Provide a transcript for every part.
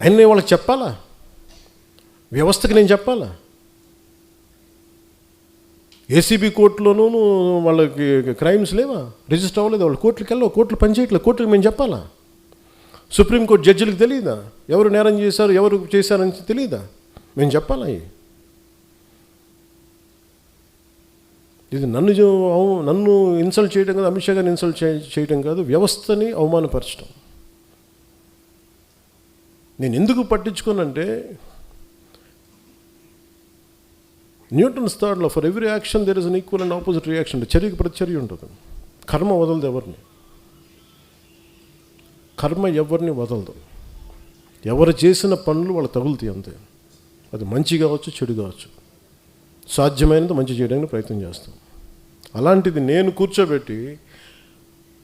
ఆయన వాళ్ళకి చెప్పాలా? వ్యవస్థకి నేను చెప్పాలా? ఏసీబీ కోర్టులోనూ వాళ్ళకి క్రైమ్స్ లేవా? రిజిస్టర్ అవ్వలేదు, వాళ్ళు కోర్టులకు వెళ్ళవు, కోర్టులు పనిచేయట్లేదు, కోర్టులకు మేము చెప్పాలా? సుప్రీంకోర్టు జడ్జిలకు తెలియదా ఎవరు నేరం చేశారు, ఎవరు చేశారని తెలియదా? మేము చెప్పాలా? ఇది నన్ను ఇన్సల్ట్ చేయడం కాదు, అమిత్ షా గారిని ఇన్సల్ట్ చేయడం కాదు, వ్యవస్థని అవమానపరచడం. నేను ఎందుకు పట్టించుకోనంటే, Newton's third law, for every action there is an equal and opposite reaction. చర్యకి ప్రతిచర్య ఉంటుంది. కర్మ వదలదు ఎవరిని, కర్మ ఎవరిని వదలదు. ఎవరు చేసిన పనులు వాళ్ళు తగులుతాయి అంతే. అది మంచి కావచ్చు, చెడు కావచ్చు. సాధ్యమైనంత మంచి చేయడానికి ప్రయత్నం చేస్తాం. అలాంటిది నేను కూర్చోబెట్టి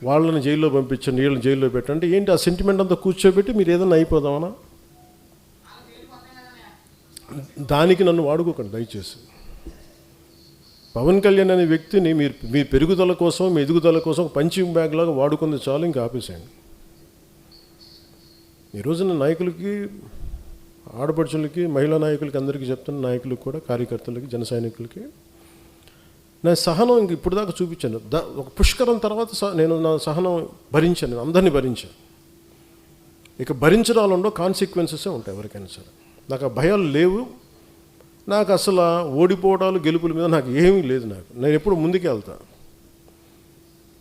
వాళ్ళని జైల్లో పంపించండి, వీళ్ళని జైల్లో పెట్టండి ఏంటి? ఆ సెంటిమెంట్ అంతా కూర్చోబెట్టి మీరు ఏదైనా అయిపోదామనా? దానికి నన్ను వాడుకోకండి దయచేసి. పవన్ కళ్యాణ్ అనే వ్యక్తిని మీ పెరుగుదల కోసం, మీ ఎదుగుదల కోసం పంచింగ్ బ్యాగ్ లాగా వాడుకుంది చాలు, ఇంకా ఆపేసేయండి. ఈ రోజున నాయకులకి, ఆడపడుచులకి, మహిళా నాయకులకి, అందరికీ చెప్తున్న నాయకులకు కూడా, కార్యకర్తలకి, జన సైనికులకి నా సహనం ఇంక ఇప్పుడు దాకా చూపించాను. ఒక పుష్కరం తర్వాత నేను నా సహనం భరించాను, నేను అందరినీ భరించాను. ఇక భరించడాలలో కాన్సిక్వెన్సెసే ఉంటాయి ఎవరికైనా సరే. నాకు ఆ భయాలు లేవు. నాకు అసలు ఓడిపోవడాలు, గెలుపుల మీద నాకు ఏమీ లేదు. నేను ఎప్పుడు ముందుకే వెళ్తాను.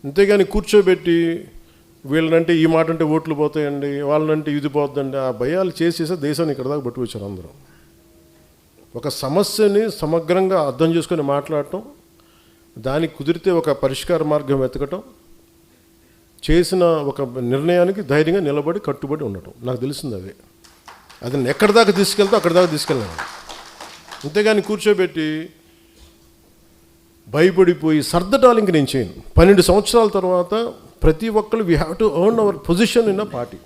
అంతేగాని కూర్చోబెట్టి వీళ్ళనంటే ఈ మాట అంటే ఓట్లు పోతాయండి, వాళ్ళనంటే ఇది పోతుందండి, ఆ భయాలు చేసేసే దేశాన్ని ఇక్కడ దాకా పట్టుకొచ్చారు అందరూ. ఒక సమస్యని సమగ్రంగా అర్థం చేసుకొని మాట్లాడటం, దానికి కుదిరితే ఒక పరిష్కార మార్గం వెతకటం, చేసిన ఒక నిర్ణయానికి ధైర్యంగా నిలబడి కట్టుబడి ఉండటం, నాకు తెలిసింది అదే. అది ఎక్కడి దాకా తీసుకెళ్తా అక్కడి దాకా తీసుకెళ్ళాను. అంతేగాని కూర్చోబెట్టి భయపడిపోయి సర్దటాలు ఇంక నేను చేయను. 12 సంవత్సరాల తర్వాత ప్రతి ఒక్కరు we have to earn our position in a party.